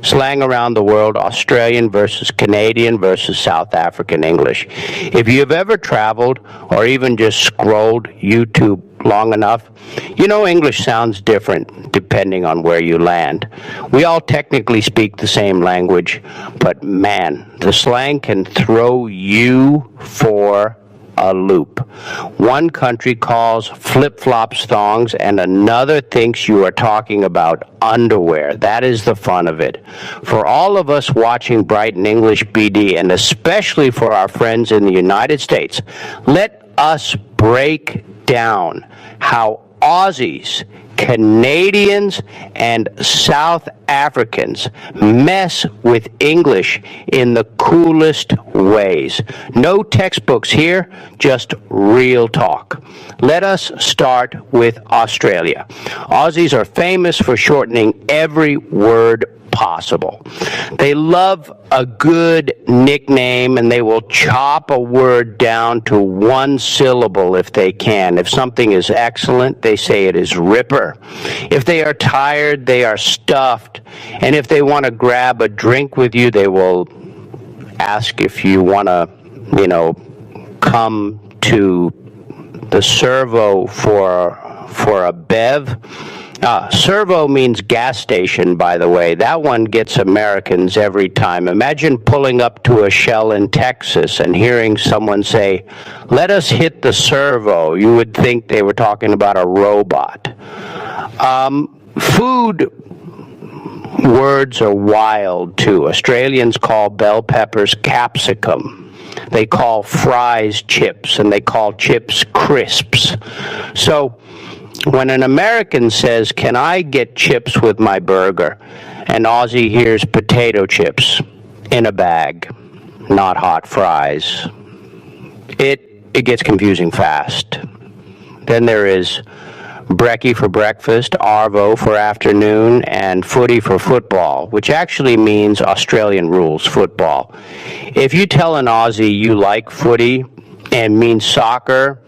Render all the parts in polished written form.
Slang around the world, Australian versus Canadian versus South African English. If you've ever traveled or even just scrolled YouTube long enough, you know English sounds different depending on where you land. We all technically speak the same language, but man, the slang can throw you for a loop. One country calls flip-flops thongs, and another thinks you are talking about underwear. That is the fun of it. For all of us watching Brighton English BD, and especially for our friends in the United States, let us break down how Aussies, Canadians, and South Africans mess with English in the coolest ways. No textbooks here, just real talk. Let us start with Australia. Aussies are famous for shortening every word possible. They love a good nickname, and they will chop a word down to one syllable if they can. If something is excellent, they say it is ripper. If they are tired, they are stuffed. And if they want to grab a drink with you, they will ask if you want to, come to the Servo for a bev. Servo means gas station, by the way. That one gets Americans every time. Imagine pulling up to a Shell in Texas and hearing someone say, "Let us hit the servo." You would think they were talking about a robot. Food words are wild, too. Australians call bell peppers capsicum. They call fries chips, and they call chips crisps. So when an American says, "Can I get chips with my burger?" an Aussie hears potato chips in a bag, not hot fries. It gets confusing fast. Then there is Brekkie for breakfast, Arvo for afternoon, and footy for football, which actually means Australian rules football. If you tell an Aussie you like footy and mean soccer,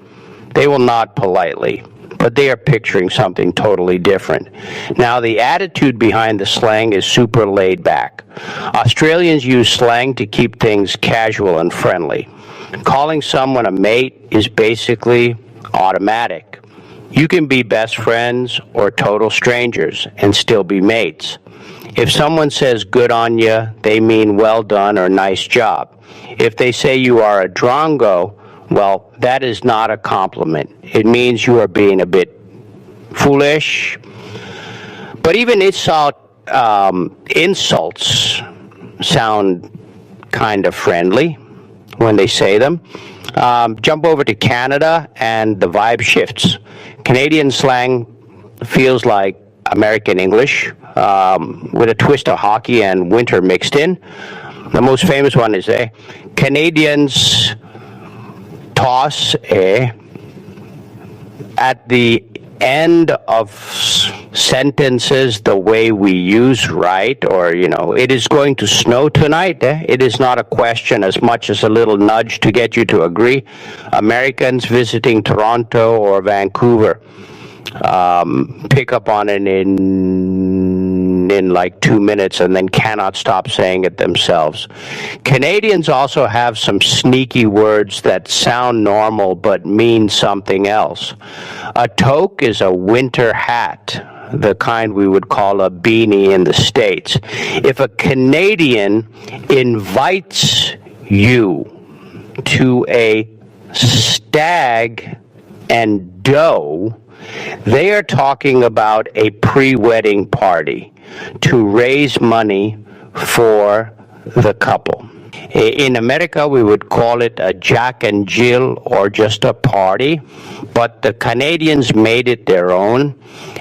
they will nod politely, but they are picturing something totally different. Now, the attitude behind the slang is super laid back. Australians use slang to keep things casual and friendly. Calling someone a mate is basically automatic. You can be best friends or total strangers and still be mates. If someone says good on you, they mean well done or nice job. If they say you are a drongo, well, that is not a compliment. It means you are being a bit foolish. But even insults sound kind of friendly when they say them. Jump over to Canada and the vibe shifts. Canadian slang feels like American English with a twist of hockey and winter mixed in. The most famous one is Canadians toss at the end of sentences the way we use right, or it is going to snow tonight. It is not a question as much as a little nudge to get you to agree. Americans visiting Toronto or Vancouver pick up on it in like 2 minutes and then cannot stop saying it themselves. Canadians also have some sneaky words that sound normal but mean something else. A toque is a winter hat, the kind we would call a beanie in the States. If a Canadian invites you to a stag and doe, they are talking about a pre-wedding party to raise money for the couple. In America, we would call it a Jack and Jill or just a party, but the Canadians made it their own.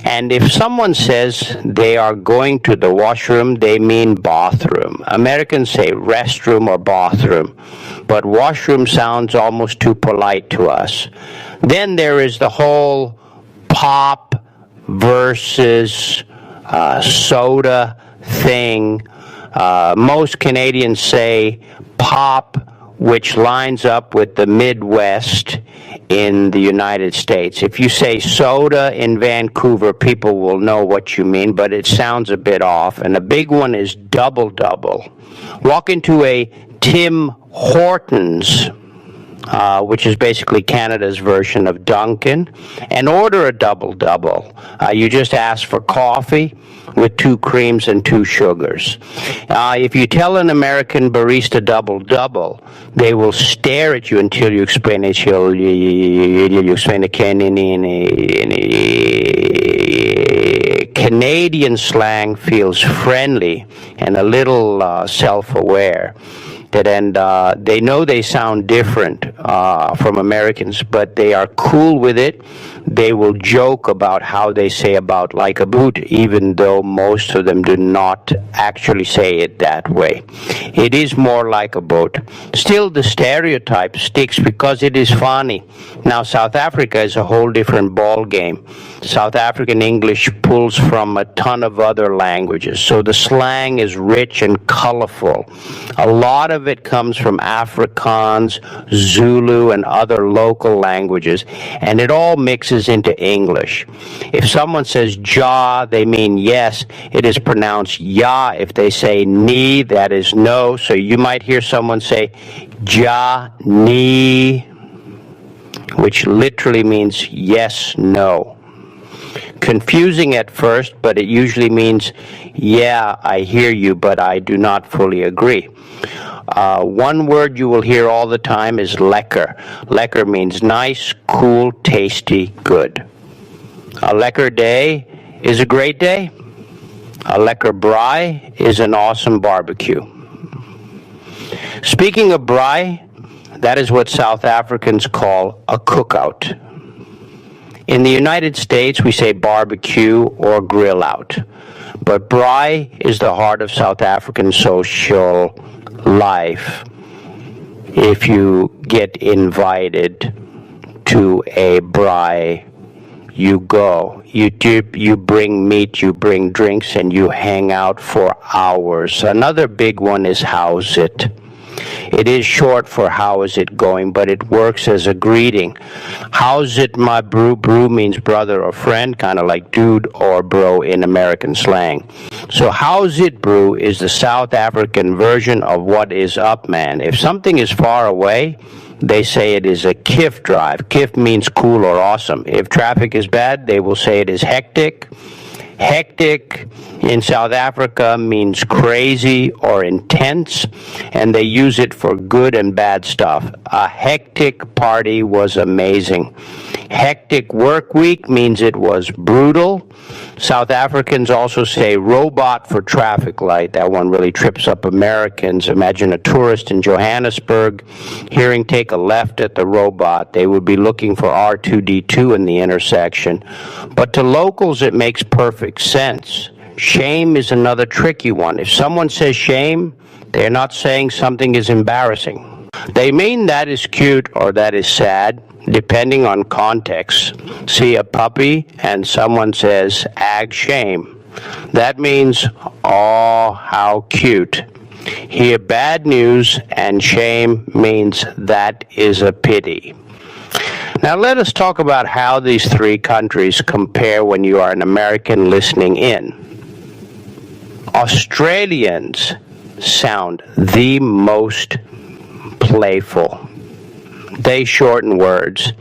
And if someone says they are going to the washroom, they mean bathroom. Americans say restroom or bathroom, but washroom sounds almost too polite to us. Then there is the whole pop versus soda thing. Most Canadians say pop which lines up with the Midwest in the United States. If you say soda in Vancouver, people will know what you mean, but it sounds a bit off. And a big one is double double. Walk into a Tim Hortons, which is basically Canada's version of Dunkin', and order a double-double. You just ask for coffee with 2 creams and 2 sugars. If you tell an American barista double-double, they will stare at you until you explain it. You explain the Canadian slang feels friendly and a little self-aware. And they know they sound different from Americans, but they are cool with it. They will joke about how they say about like a boot, even though most of them do not actually say it that way. It is more like a boat. Still, the stereotype sticks because it is funny. Now, South Africa is a whole different ball game. South African English pulls from a ton of other languages, so the slang is rich and colorful. A lot of it comes from Afrikaans, Zulu, and other local languages, and it all mixes into English. If someone says ja, they mean yes. It is pronounced ya. If they say ni, that is no. So you might hear someone say ja ni, which literally means yes, no. Confusing at first, but it usually means, yeah, I hear you, but I do not fully agree. One word you will hear all the time is lekker. Lekker means nice, cool, tasty, good. A lekker day is a great day. A lekker braai is an awesome barbecue. Speaking of braai, that is what South Africans call a cookout. In the United States, we say barbecue or grill out. But braai is the heart of South African social life. If you get invited to a braai, you go. You bring meat, you bring drinks, and you hang out for hours. Another big one is Howzit. It is short for how is it going, but it works as a greeting. Howzit my brew? Brew means brother or friend, kind of like dude or bro in American slang. So Howzit brew is the South African version of what is up, man. If something is far away, they say it is a kif drive. Kif means cool or awesome. If traffic is bad, they will say it is hectic. Hectic in South Africa means crazy or intense, and they use it for good and bad stuff. A hectic party was amazing. Hectic work week means it was brutal. South Africans also say robot for traffic light. That one really trips up Americans. Imagine a tourist in Johannesburg hearing take a left at the robot. They would be looking for R2D2 in the intersection. But to locals, it makes perfect sense. Shame is another tricky one. If someone says shame, they're not saying something is embarrassing. They mean that is cute or that is sad, depending on context. See a puppy and someone says, ag shame. That means, oh, how cute. Hear bad news and shame means that is a pity. Now let us talk about how these 3 countries compare when you are an American listening in. Australians sound the most playful. They shorten words.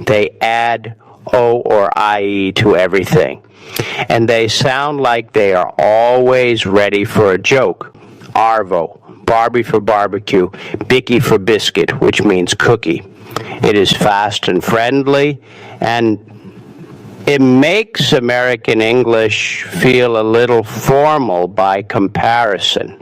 They add O or IE to everything. And they sound like they are always ready for a joke. Arvo, Barbie for barbecue, Brekkie for biscuit, which means cookie. It is fast and friendly, and it makes American English feel a little formal by comparison.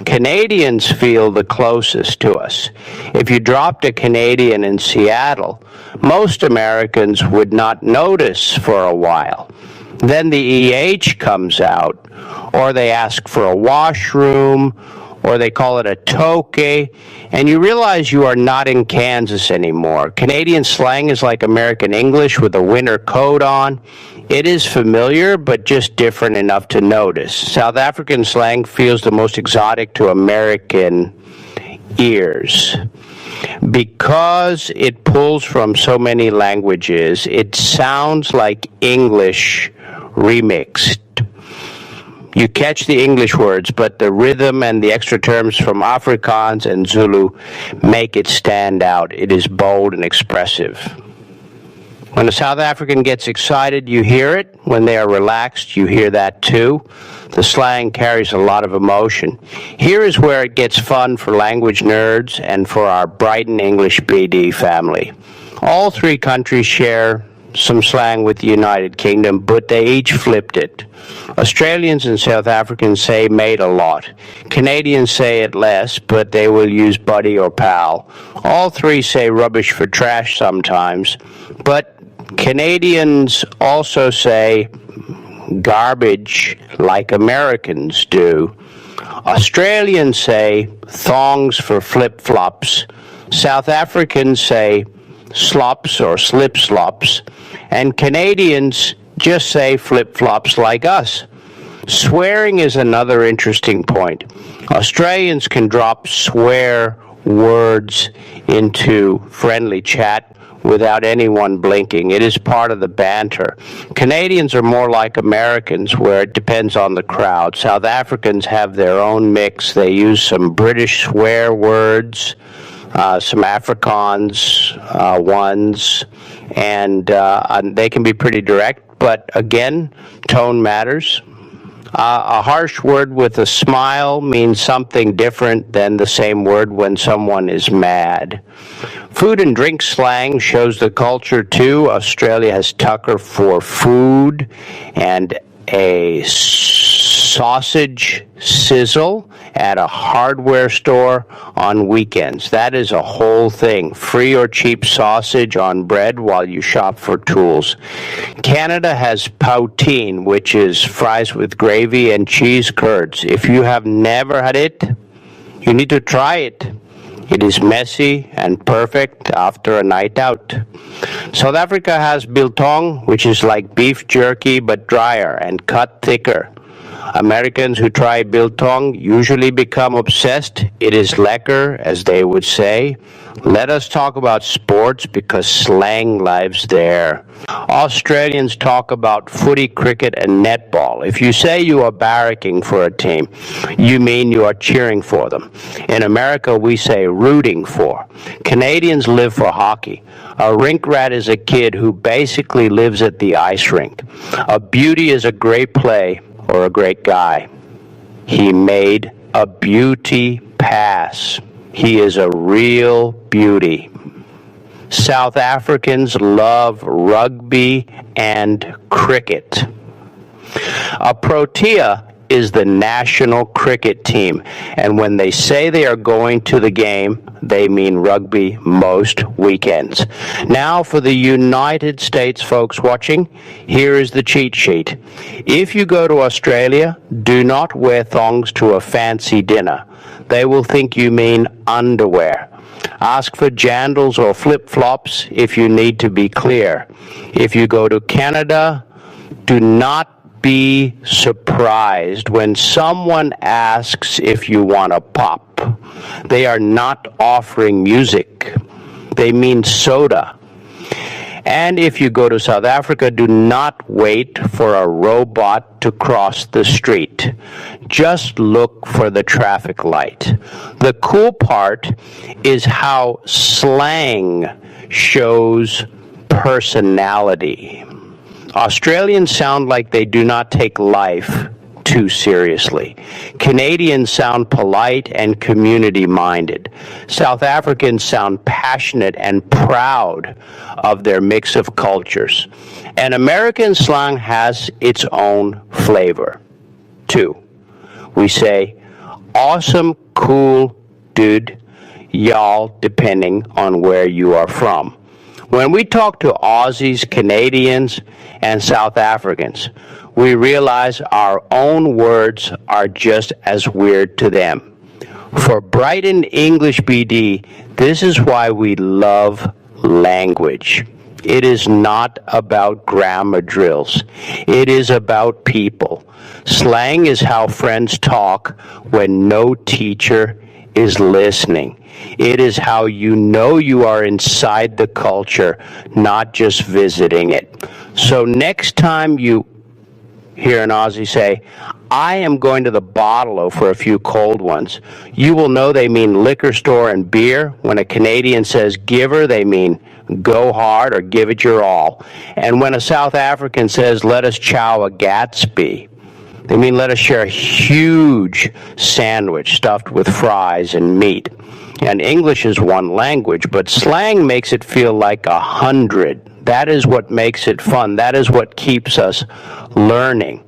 Canadians feel the closest to us. If you dropped a Canadian in Seattle, most Americans would not notice for a while. Then the EH comes out, or they ask for a washroom, or they call it a toque, and you realize you are not in Kansas anymore. Canadian slang is like American English with a winter coat on. It is familiar, but just different enough to notice. South African slang feels the most exotic to American ears. Because it pulls from so many languages, it sounds like English remixed. You catch the English words, but the rhythm and the extra terms from Afrikaans and Zulu make it stand out. It is bold and expressive. When a South African gets excited, you hear it. When they are relaxed, you hear that too. The slang carries a lot of emotion. Here is where it gets fun for language nerds and for our Brighton English BD family. All three countries share some slang with the United Kingdom, but they each flipped it. Australians and South Africans say mate a lot. Canadians say it less, but they will use buddy or pal. All three say rubbish for trash sometimes, but Canadians also say garbage like Americans do. Australians say thongs for flip-flops. South Africans say slops or slip-slops. And Canadians just say flip-flops like us. Swearing is another interesting point. Australians can drop swear words into friendly chat without anyone blinking. It is part of the banter. Canadians are more like Americans, where it depends on the crowd. South Africans have their own mix. They use some British swear words, some Afrikaans ones, and they can be pretty direct, but again, tone matters. A harsh word with a smile means something different than the same word when someone is mad. Food and drink slang shows the culture too. Australia has tucker for food and a sausage sizzle at a hardware store on weekends. That is a whole thing. Free or cheap sausage on bread while you shop for tools. Canada has poutine, which is fries with gravy and cheese curds. If you have never had it, you need to try it. It is messy and perfect after a night out. South Africa has biltong, which is like beef jerky but drier and cut thicker. Americans who try biltong usually become obsessed. It is lekker, as they would say. Let us talk about sports because slang lives there. Australians talk about footy, cricket, and netball. If you say you are barracking for a team, you mean you are cheering for them. In America, we say rooting for. Canadians live for hockey. A rink rat is a kid who basically lives at the ice rink. A beauty is a great play or a great guy. He made a beauty pass. He is a real beauty. South Africans love rugby and cricket. A protea is the national cricket team, and when they say they are going to the game, they mean rugby most weekends. Now for the United States folks watching, here is the cheat sheet. If you go to Australia, do not wear thongs to a fancy dinner. They will think you mean underwear. Ask for jandals or flip-flops if you need to be clear. If you go to Canada, do not be surprised when someone asks if you want a pop. They are not offering music. They mean soda. And if you go to South Africa, do not wait for a robot to cross the street. Just look for the traffic light. The cool part is how slang shows personality. Australians sound like they do not take life too seriously. Canadians sound polite and community-minded. South Africans sound passionate and proud of their mix of cultures. And American slang has its own flavor, too. We say, awesome, cool, dude, y'all, depending on where you are from. When we talk to Aussies, Canadians, and South Africans, we realize our own words are just as weird to them. For Brighton English BD, this is why we love language. It is not about grammar drills. It is about people. Slang is how friends talk when no teacher is listening. It is how you know you are inside the culture, not just visiting it. So next time you hear an Aussie say, I am going to the bottle for a few cold ones, you will know they mean liquor store and beer. When a Canadian says giver, they mean go hard or give it your all. And when a South African says, let us chow a Gatsby, they mean let us share a huge sandwich stuffed with fries and meat. And English is one language, but slang makes it feel like 100. That is what makes it fun. That is what keeps us learning.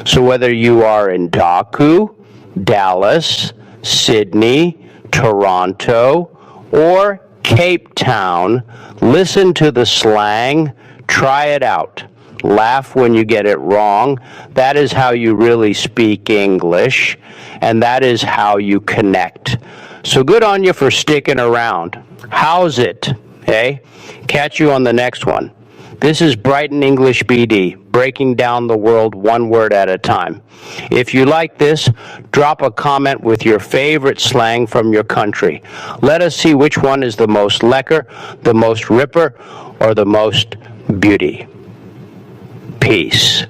So whether you are in Dhaka, Dallas, Sydney, Toronto, or Cape Town, listen to the slang, try it out. Laugh when you get it wrong. That is how you really speak English, and that is how you connect. So good on you for sticking around. How's it? Hey, catch you on the next one. This is Brighton English BD, breaking down the world one word at a time. If you like this, drop a comment with your favorite slang from your country. Let us see which one is the most lekker, the most ripper, or the most beauty. Peace.